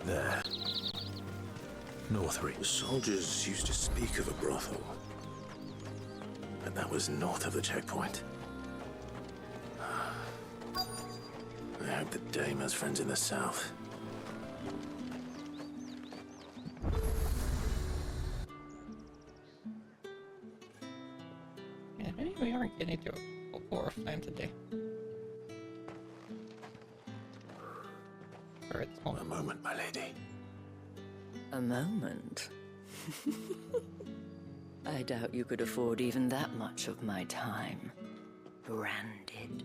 There. Northreach. The soldiers used to speak of a brothel. But that was north of the checkpoint. I hope the dame has friends in the south. Yeah, maybe we aren't getting to a horror fan today. Or at this A moment. moment, my lady. A moment? I doubt you could afford even that much of my time. Branded.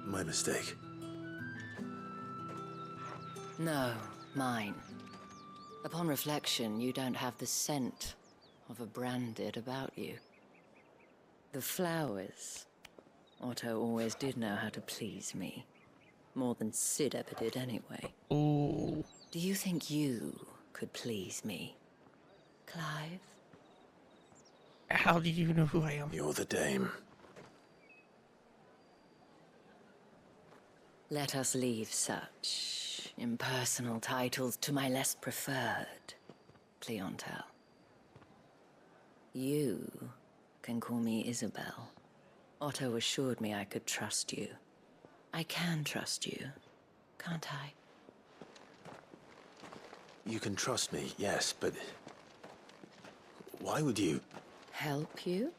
My mistake. No, mine. Upon reflection, you don't have the scent of a branded about you. The flowers. Otto always did know how to please me. More than Sid ever did anyway. Ooh. Do you think you could please me, Clive? How do you know who I am? You're the dame. Let us leave such impersonal titles to my less preferred clientele. You can call me Isabelle. Otto assured me I could trust you. I can trust you, can't I? You can trust me, yes, but... why would you? Help you?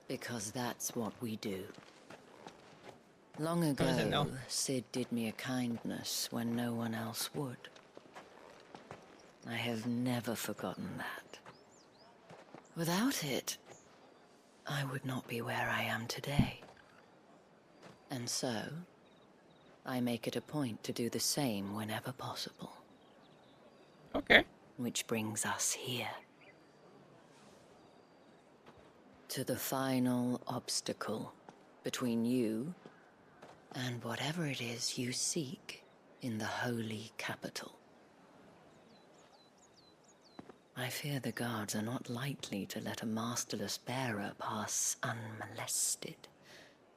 Because that's what we do. Long How does it ago, know? Sid did me a kindness when no one else would. I have never forgotten that. Without it, I would not be where I am today. And so, I make it a point to do the same whenever possible. Okay. Which brings us here. To the final obstacle between you and whatever it is you seek in the holy capital. I fear the guards are not likely to let a masterless bearer pass unmolested.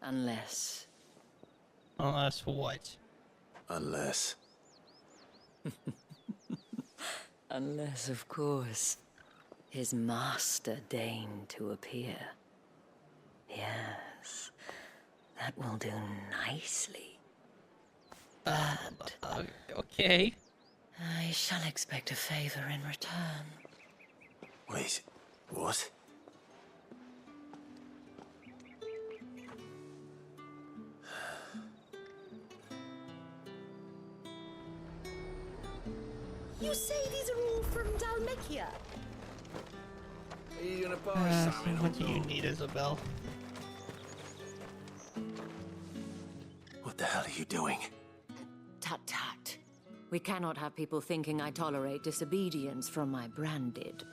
Unless... Unless what? Unless... Unless, of course, his master deigned to appear. Yes, that will do nicely. But Okay. I shall expect a favor in return. Wait, what? You say these are all from Dalmekia? Are you gonna buy So something? what do you need, Isabelle? What the hell are you doing? Tut tut. We cannot have people thinking I tolerate disobedience from my branded.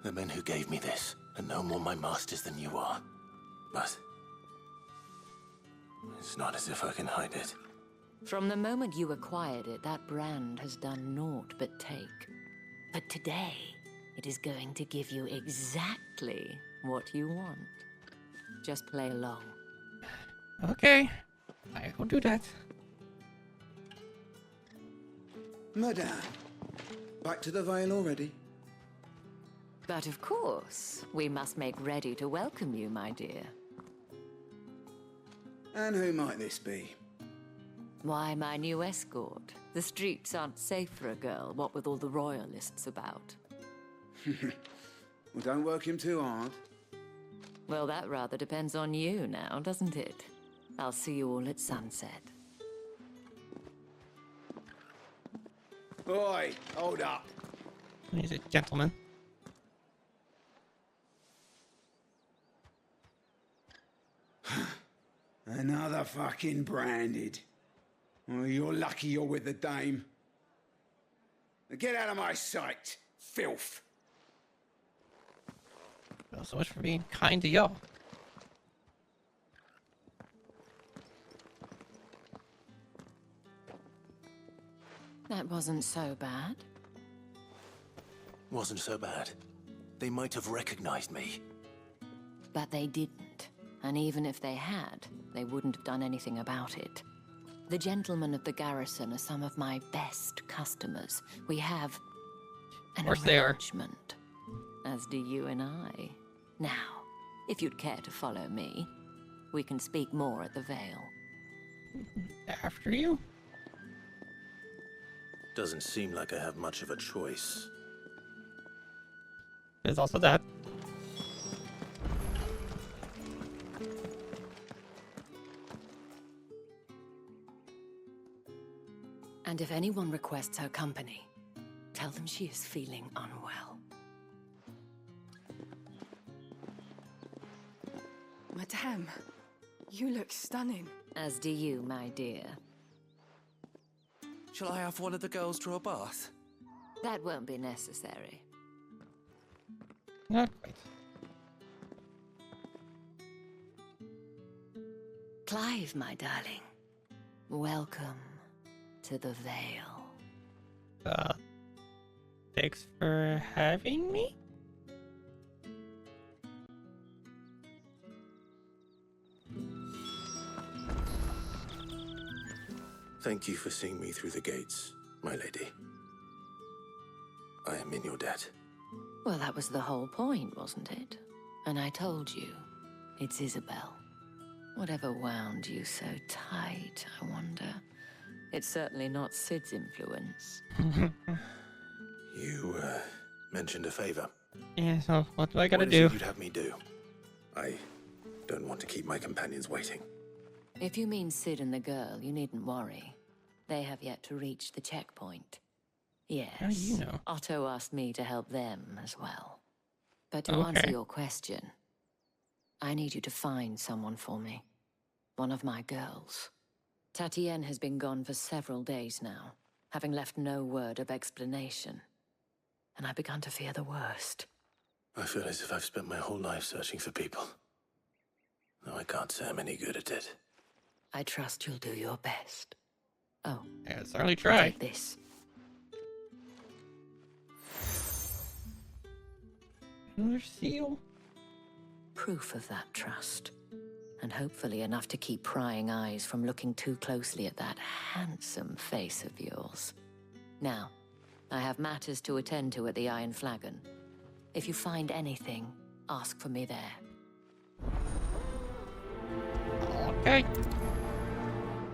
The men who gave me this are no more my masters than you are. But... it's not as if I can hide it. From the moment you acquired it, that brand has done naught but take. But today, it is going to give you exactly what you want. Just play along. Okay. I will do that. Madame, back to the Vale already? But of course, we must make ready to welcome you, my dear. And who might this be? Why, my new escort. The streets aren't safe for a girl, what with all the royalists about. Well, don't work him too hard. Well, that rather depends on you now, doesn't it? I'll see you all at sunset. Oi, hold up. He's a gentleman. Another fucking branded. Oh, you're lucky you're with the dame. Now get out of my sight, filth. Well, so much for being kind to y'all. That wasn't so bad. Wasn't so bad. They might have recognized me. But they didn't. And even if they had, they wouldn't have done anything about it. The gentlemen of the garrison are some of my best customers. We have an arrangement, as do you and I. Now, if you'd care to follow me, we can speak more at the Vale. After you? Doesn't seem like I have much of a choice. There's also that. And if anyone requests her company, tell them she is feeling unwell. Madame, you look stunning. As do you, my dear. Shall I have one of the girls draw a bath? That won't be necessary. Not quite. Clive, my darling. Welcome to the Vale. Thanks for having me? Thank you for seeing me through the gates, my lady. I am in your debt. Well, that was the whole point, wasn't it? And I told you, it's Isabelle. Whatever wound you so tight, I wonder. It's certainly not Sid's influence. You, mentioned a favor. Yeah, so what do I gotta What is do? it you'd have me do? I don't want to keep my companions waiting. If you mean Sid and the girl, you needn't worry. They have yet to reach the checkpoint. Yes. How do you know? Otto asked me to help them as well. But to answer your question, I need you to find someone for me. One of my girls. Tatienne has been gone for several days now, having left no word of explanation. And I've begun to fear the worst. I feel as if I've spent my whole life searching for people. Though I can't say I'm any good at it. I trust you'll do your best. Oh, Yeah, certainly try. take this. Another seal? Proof of that trust. And hopefully enough to keep prying eyes from looking too closely at that handsome face of yours. Now, I have matters to attend to at the Iron Flagon. If you find anything, ask for me there. Okay.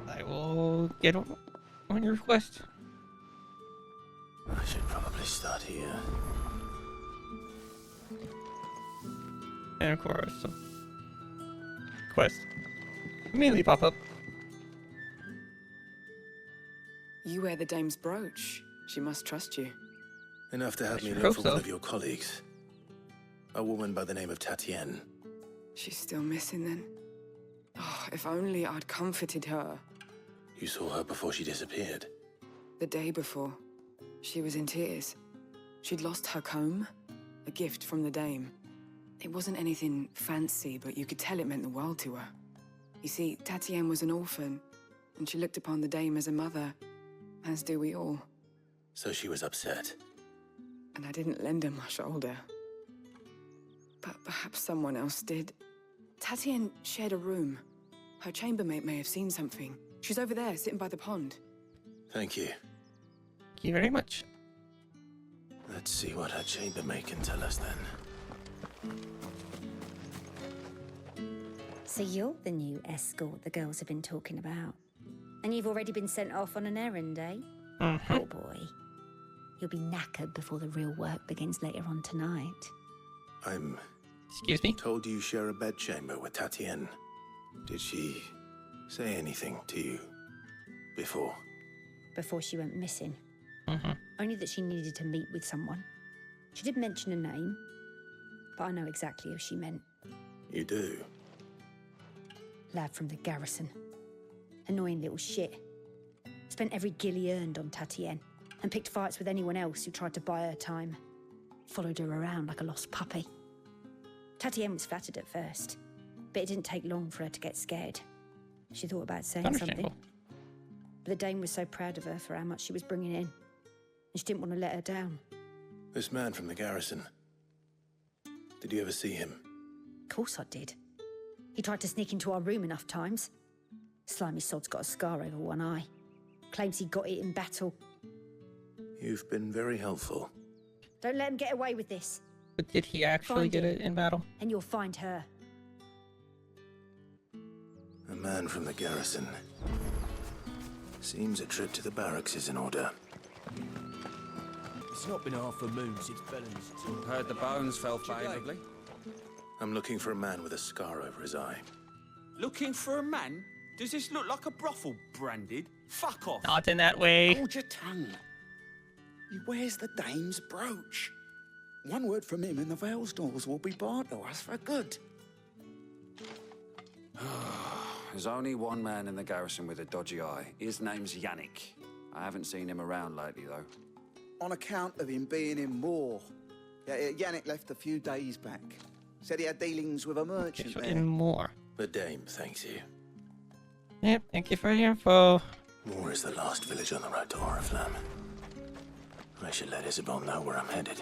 I will get on your request. I should probably start here. And of course, quest immediately pop up. You wear the dame's brooch. She must trust you. Enough to have me sure look hope for so. one of your colleagues. A woman by the name of Tatienne. She's still missing then. Oh, if only I'd comforted her. You saw her before she disappeared. The day before, she was in tears. She'd lost her comb, a gift from the dame. It wasn't anything fancy, but you could tell it meant the world to her. You see, Tatienne was an orphan, and she looked upon the dame as a mother, as do we all. So she was upset. And I didn't lend her my shoulder. But perhaps someone else did. Tatienne shared a room. Her chambermaid may have seen something. She's over there, sitting by the pond. Thank you. Thank you very much. Let's see what her chambermaid can tell us then. So you're the new escort the girls have been talking about. And you've already been sent off on an errand, eh? Oh boy. You'll be knackered before the real work begins later on tonight. I'm Excuse me? told you share a bedchamber with Tatienne. Did she say anything to you before? Before she went missing. Only that she needed to meet with someone. She did mention a name, but I know exactly who she meant. You do? Lad from the garrison. Annoying little shit. Spent every guil he earned on Tatienne, and picked fights with anyone else who tried to buy her time. Followed her around like a lost puppy. Tatienne was flattered at first, but it didn't take long for her to get scared. She thought about saying something. Understandable. But the dame was so proud of her for how much she was bringing in, and she didn't want to let her down. This man from the garrison. Did you ever see him? Of course I did. He tried to sneak into our room enough times. Slimy sod's got a scar over one eye. Claims he got it in battle. You've been very helpful. Don't let him get away with this, But did he actually Find get him. it in battle? and you'll find her. A man from the garrison. Seems a trip to the barracks is in order. It's not been half a moon since Bellen's. Heard the bones fell favourably. I'm looking for a man with a scar over his eye. Looking for a man? Does this look like a brothel, Branded? Fuck off! Not in that way. Hold your tongue. He wears the dame's brooch. One word from him and the Vale's doors will be barred to us for good. There's only one man in the garrison with a dodgy eye. His name's Yannick. I haven't seen him around lately, though. On account of him being in Moor. Yeah, Yannick left a few days back. Said he had dealings with a merchant So there. in more. The dame thanks you. Yep, thank you for the info. Moor is the last village on the road to Oriflamme. I should let Isabelle know where I'm headed.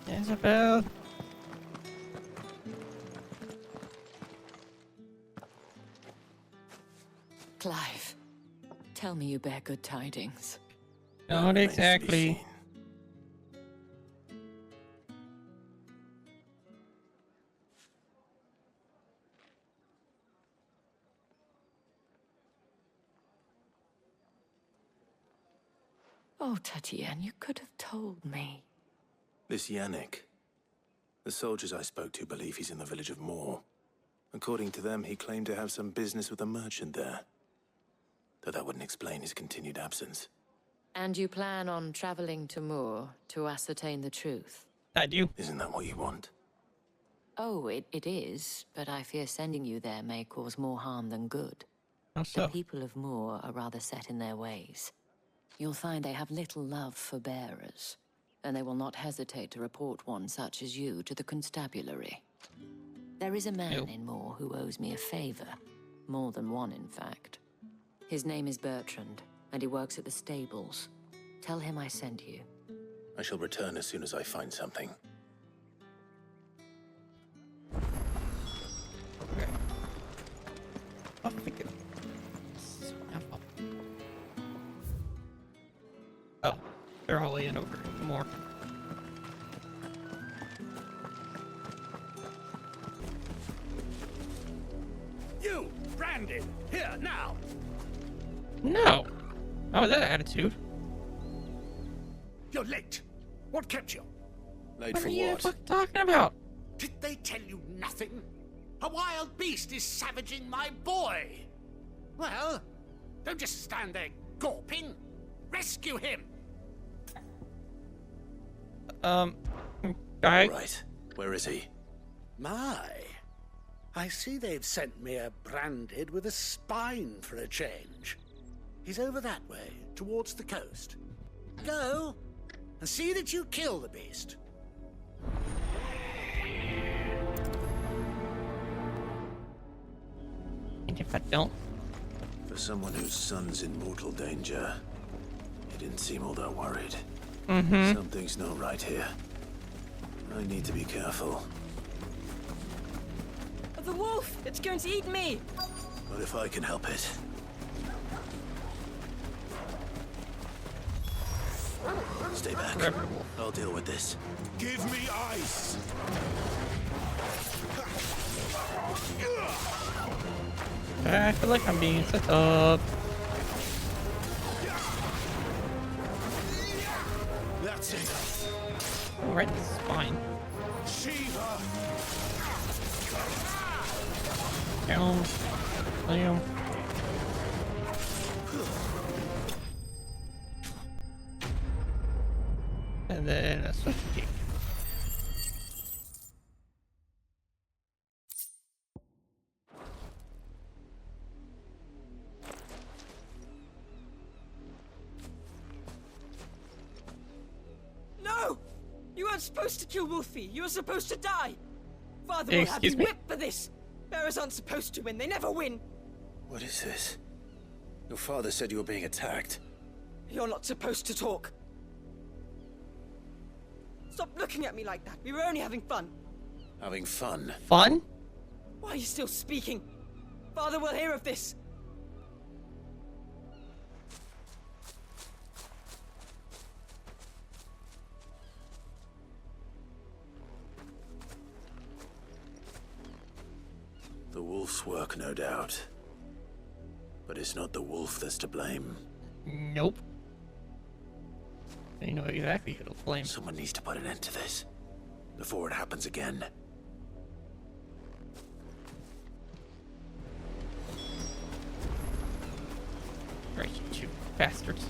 Isabelle. Clive, tell me you bear good tidings. Not Remains to be exactly. seen. Oh, Tatienne, you could have told me. This Yannick. The soldiers I spoke to believe he's in the village of Moor. According to them, he claimed to have some business with a merchant there. Though that wouldn't explain his continued absence. And you plan on traveling to Moor to ascertain the truth? I do. Isn't that what you want? Oh, it is, but I fear sending you there may cause more harm than good. How The so? people of Moor are rather set in their ways. You'll find they have little love for bearers, and they will not hesitate to report one such as you to the constabulary. There is a man Ew. in Moor who owes me a favor. More than one, in fact. His name is Bertrand, and he works at the stables. Tell him I sent you. I shall return as soon as I find something. Okay. Oh, freaking. Oh, they're all in over more. You, Branded, here now. No. Oh, that attitude. You're late. What kept you? Late What for are you what? fucking talking about? Did they tell you nothing? A wild beast is savaging my boy. Well, don't just stand there gawping. Rescue him. Guy. Right. Where is he? My, I see they've sent me a Branded with a spine for a change. He's over that way, towards the coast. Go, and see that you kill the beast. And if I don't, For someone whose son's in mortal danger, he didn't seem all that worried. Something's not right here. I need to be careful. The wolf! It's going to eat me! What if I can help it? Stay back. I'll deal with this. Give me ice. I feel like I'm being set up. That's it. Right in the spine. Shiva. Down. Bam. And then a switch kick. No! You weren't supposed to kill Wolfie. You were supposed to die. Father will have Excuse you me? whipped for this. Bearers aren't supposed to win. They never win. What is this? Your father said you were being attacked. You're not supposed to talk. Stop looking at me like that. We were only having fun. Having fun? Fun? Why are you still speaking? Father will hear of this. The wolf's work, no doubt. But it's not the wolf that's to blame. Nope. They know exactly who to blame. Someone needs to put an end to this before it happens again. Right, you two bastards.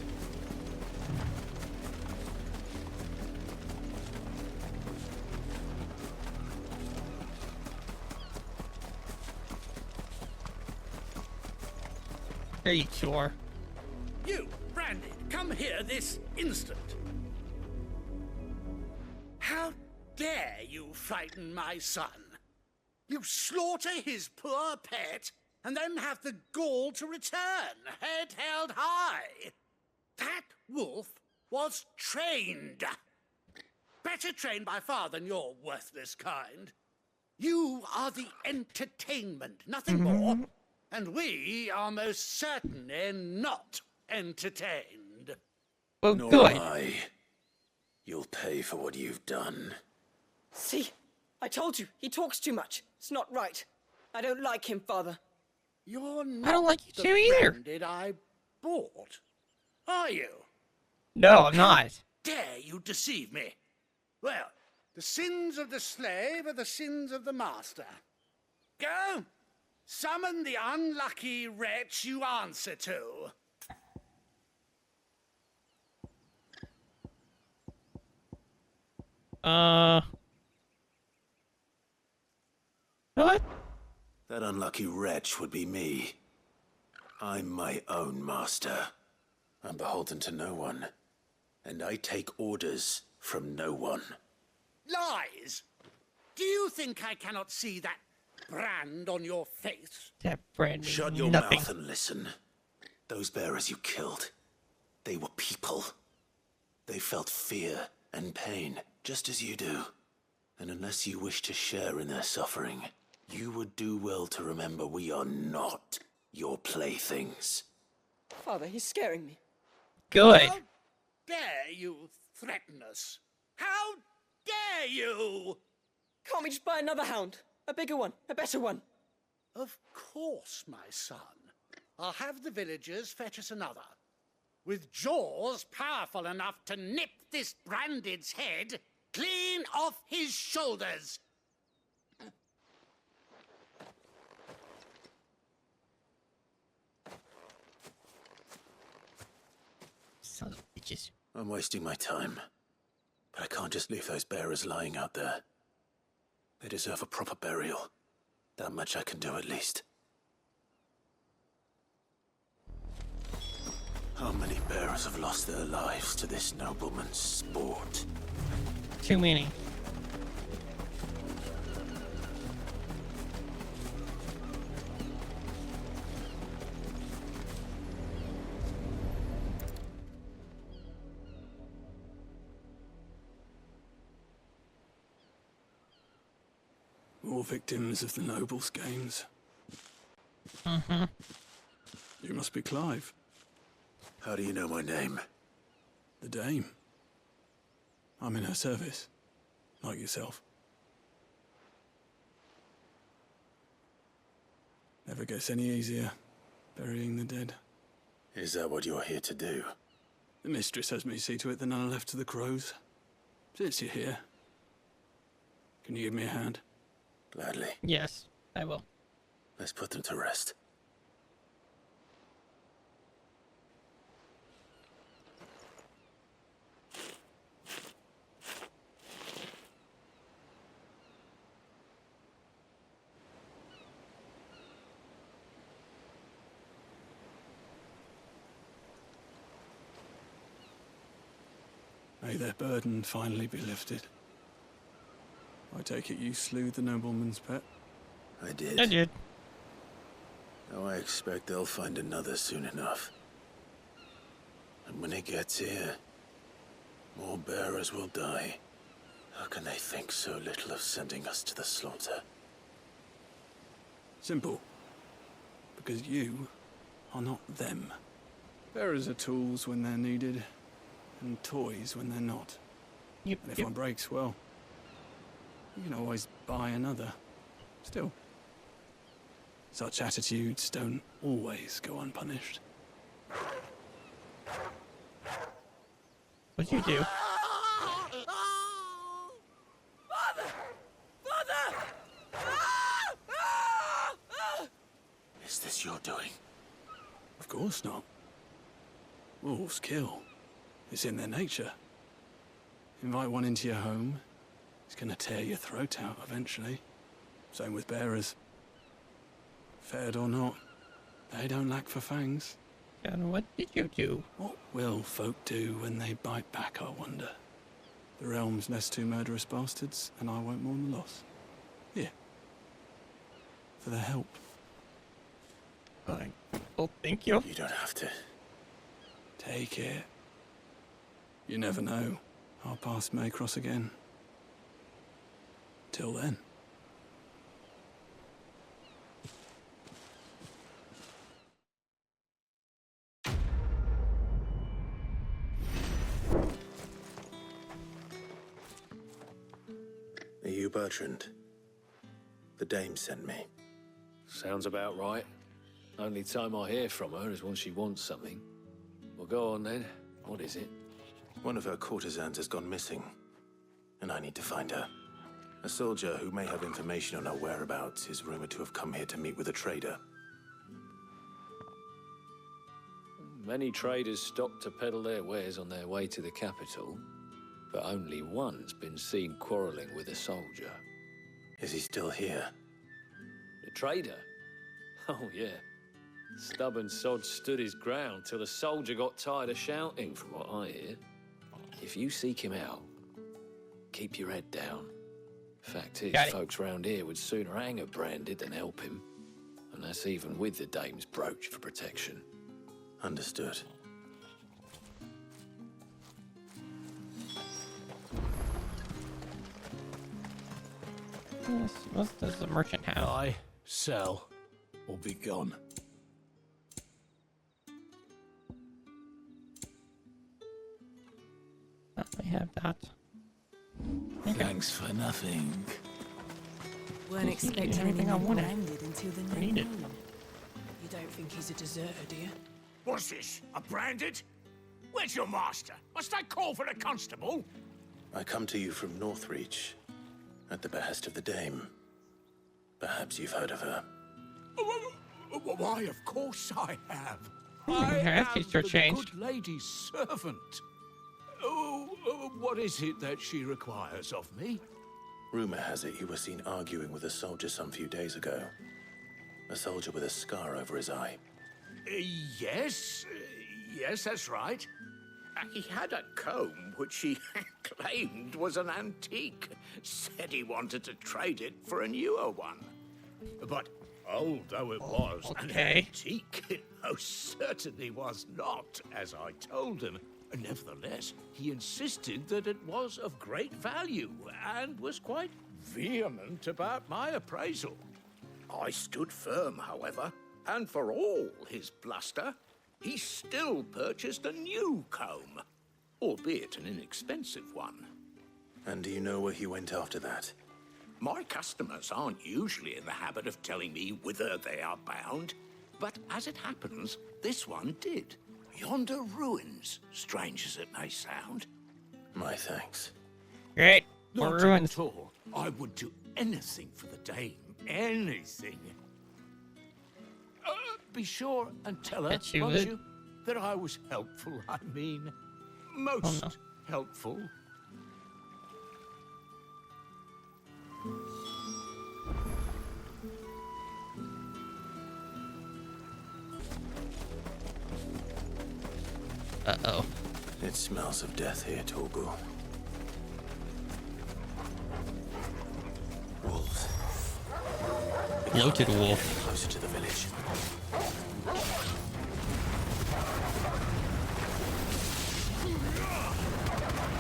There you two are. You, Branded, come here this instant. How dare you frighten my son? You slaughter his poor pet, and then have the gall to return, head held high. That wolf was trained. Better trained by far than your worthless kind. You are the entertainment, nothing more. And we are most certainly not entertained. Well, Nor good. am I. You'll pay for what you've done. See? I told you, he talks too much. It's not right. I don't like him, Father. You're not I don't like you the too either. Branded I bought, are you? No, I'm not. Dare you deceive me? Well, the sins of the slave are the sins of the master. Go! Summon the unlucky wretch you answer to. What? That unlucky wretch would be me. I'm my own master. I'm beholden to no one. And I take orders from no one. Lies! Do you think I cannot see that brand on your face? That brand means Shut your nothing. mouth and listen. Those bearers you killed, they were people. They felt fear and pain, just as you do. And unless you wish to share in their suffering, you would do well to remember we are not your playthings. Father, he's scaring me. Good. How dare you threaten us? How dare you? Can't we just buy another hound? A bigger one, a better one. Of course, my son. I'll have the villagers fetch us another. With jaws powerful enough to nip this Branded's head clean off his shoulders. Sons of bitches. I'm wasting my time. But I can't just leave those bearers lying out there. They deserve a proper burial. That much I can do at least. How many bearers have lost their lives to this nobleman's sport? Too many. All victims of the nobles' games. Mm-hmm. You must be Clive. How do you know my name? The Dame. I'm in her service, like yourself. Never gets any easier, burying the dead. Is that what you're here to do? The mistress has me see to it that none are left to the crows. Since you're here, can you give me a hand? Gladly. Yes, I will. Let's put them to rest. May their burden finally be lifted. I take it you slew the nobleman's pet? I did. I did. Now I expect they'll find another soon enough. And when it gets here, more bearers will die. How can they think so little of sending us to the slaughter? Simple. Because you are not them. Bearers are tools when they're needed, and toys when they're not. And if one breaks, well, you can always buy another. Still, such attitudes don't always go unpunished. What'd you do? Father! Father! Is this your doing? Of course not. Wolves kill. It's in their nature. Invite one into your home, it's gonna tear your throat out eventually. Same with bearers. Fed or not, they don't lack for fangs. And what did you do? What will folk do when they bite back, I wonder? The realm's less two murderous bastards, and I won't mourn the loss. Here. For their help. Fine. Well, thank you. You don't have to. Take it. You never know. Our paths may cross again. Till then. Are you Bertrand? The dame sent me. Sounds about right. Only time I hear from her is when she wants something. Well, go on then. What is it? One of her courtesans has gone missing, and I need to find her. A soldier who may have information on her whereabouts is rumored to have come here to meet with a trader. Many traders stop to peddle their wares on their way to the capital, but only one's been seen quarreling with a soldier. Is he still here? The trader? Oh, yeah. Stubborn sod stood his ground till the soldier got tired of shouting, from what I hear. If you seek him out, keep your head down. Fact is, folks round here would sooner hang a branded than help him. And that's even with the dame's brooch for protection. Understood. Yes, what does the merchant have? Buy, sell, or be gone. I have that. Thanks for nothing. Weren't expecting everything I wanted. branded until the I new need it. moon. You don't think he's a deserter, do you? What's this? A branded? Where's your master? Must I call for a constable? I come to you from Northreach, at the behest of the dame. Perhaps you've heard of her. Why, of course I have. Your I am attitude's the changed. good lady's servant. What is it that she requires of me? Rumor has it you were seen arguing with a soldier some few days ago. A soldier with a scar over his eye. Yes, that's right. He had a comb which he claimed was an antique. Said he wanted to trade it for a newer one. But old though it was, an antique, it most certainly was not, as I told him. Nevertheless, he insisted that it was of great value and was quite vehement about my appraisal. I stood firm, however, and for all his bluster, he still purchased a new comb, albeit an inexpensive one. And do you know where he went after that? My customers aren't usually in the habit of telling me whither they are bound, but as it happens, this one did. Yonder ruins, strange as it may sound. My thanks. Great. Not More ruins. at all. I would do anything for the dame. Anything. Be sure and tell her, Bet you won't would. you, that I was helpful. I mean, most helpful. Uh-oh. It smells of death here, Torgal. Wolves. Bloated wolf. Closer to the village.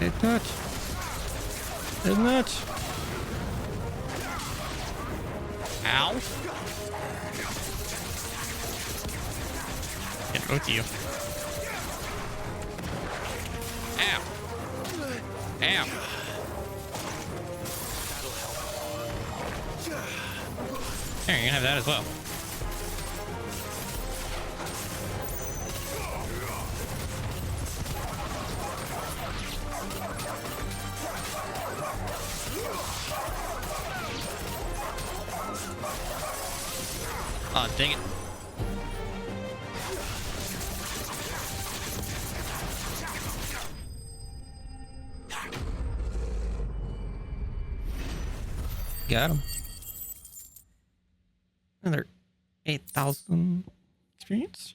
Good touch. Isn't it? Ow. Get both of you. Ow. Ow. There, you can have that as well. Oh, dang it. Got him. Another 8,000 experience.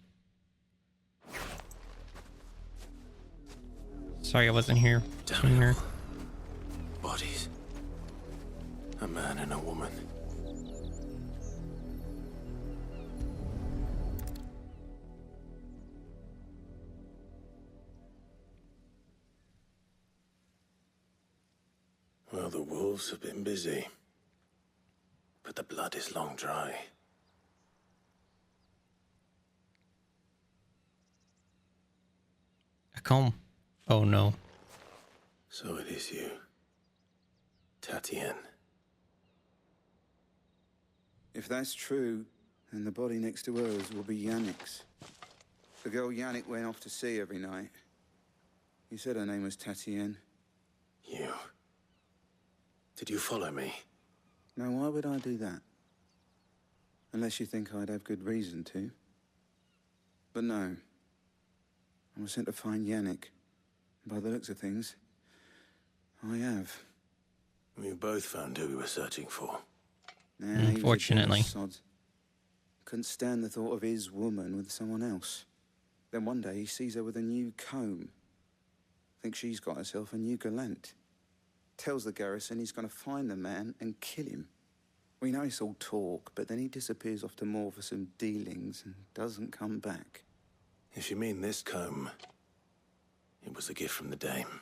Sorry I wasn't here sooner. Bodies. A man and a woman. Well, the wolves have been busy. But the blood is long dry. A comb. Oh no. So it is you, Tatienne. If that's true, then the body next to hers will be Yannick's. The girl Yannick went off to see every night. You said her name was Tatienne. You. Did you follow me? Now, why would I do that? Unless you think I'd have good reason to. But no. I was sent to find Yannick. By the looks of things, I have. We both found who we were searching for. Nah, unfortunately. Couldn't stand the thought of his woman with someone else. Then one day he sees her with a new comb. Thinks she's got herself a new gallant. Tells the garrison he's going to find the man and kill him. We know it's all talk, but then he disappears off to Moor for some dealings and doesn't come back. If you mean this comb, it was a gift from the dame.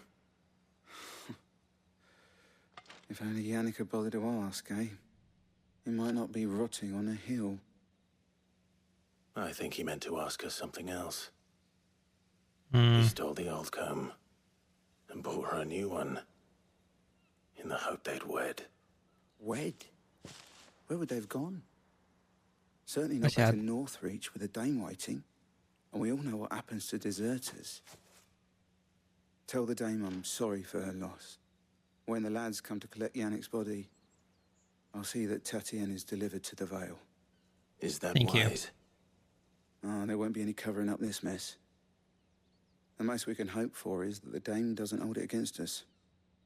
If only Yannick had bothered to ask, eh? He might not be rotting on a hill. I think he meant to ask us something else. Hmm. He stole the old comb and bought her a new one in the hope they'd wed. Wed? Where would they have gone? Certainly not back to Northreach with a dame waiting. And we all know what happens to deserters. Tell the dame I'm sorry for her loss. When the lads come to collect Yannick's body, I'll see that Tatienne is delivered to the Vale. Is that Thank wise? Oh, there won't be any covering up this mess. The most we can hope for is that the dame doesn't hold it against us.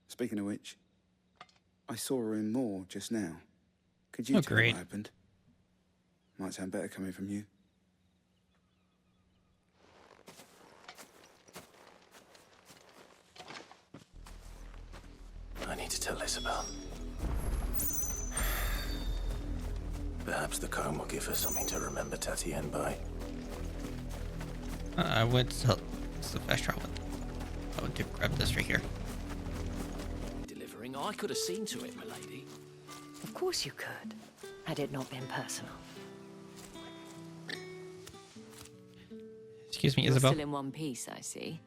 Speaking of which, I saw her in Moor just now. Could you tell great. what happened? Might sound better coming from you. I need to tell Isabelle. Perhaps the comb will give her something to remember Tatienne by. I would sell. It's the fast travel. I would grab this right here. Delivering, I could have seen to it, my lady. Of course you could, had it not been personal. Excuse me, You're Isabelle. still in one piece, I see.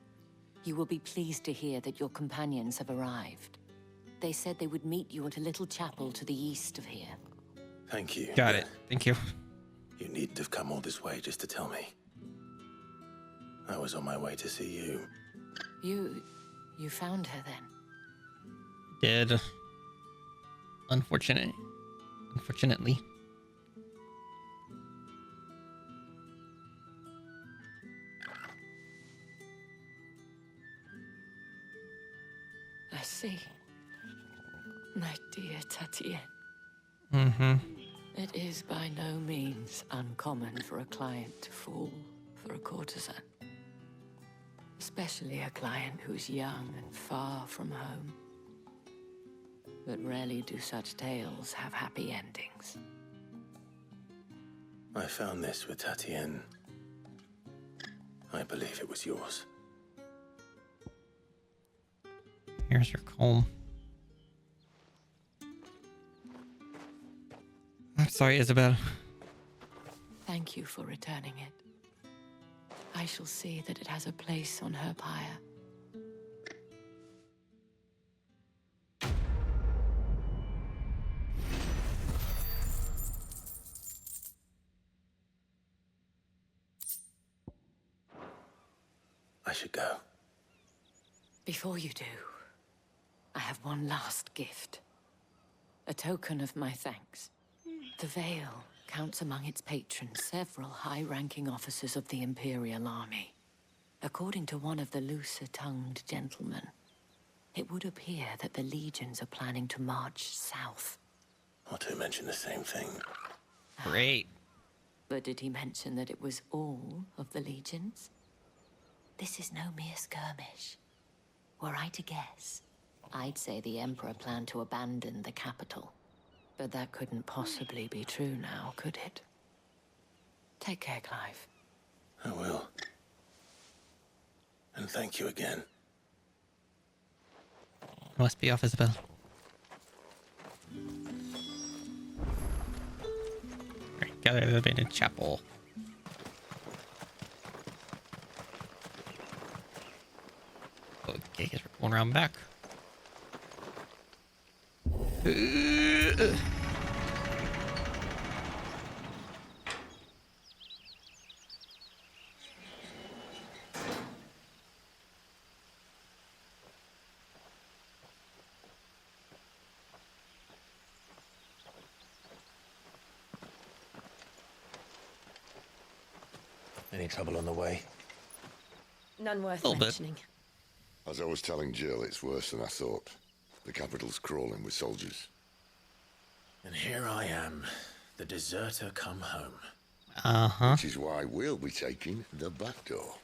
You will be pleased to hear that your companions have arrived. They said they would meet you at a little chapel to the east of here. Thank you. Got it. Thank you. You needn't have come all this way just to tell me. I was on my way to see you. You found her then? Did. Unfortunately. I see. My dear Tatienne. Mm-hmm. It is by no means uncommon for a client to fall for a courtesan. Especially a client who's young and far from home. But rarely do such tales have happy endings. I found this with Tatienne. I believe it was yours. Here's your comb. I'm sorry, Isabelle. Thank you for returning it. I shall see that it has a place on her pyre. I should go. Before you do, I have one last gift. A token of my thanks. The Vale counts among its patrons several high-ranking officers of the Imperial Army. According to one of the looser-tongued gentlemen, it would appear that the legions are planning to march south. Or to mention the same thing. Great. But did he mention that it was all of the legions? This is no mere skirmish. Were I to guess, I'd say the Emperor planned to abandon the capital. But that couldn't possibly be true now, could it? Take care, Clive. I will. And thank you again. Must be off, Isabelle. Alright, gather a little bit in chapel. Okay, guess we're going around back. Any trouble on the way? None worth Little bit. mentioning. As I was telling Jill, it's worse than I thought. The capital's crawling with soldiers. And here I am, the deserter come home. Uh-huh. Which is why we'll be taking the back door.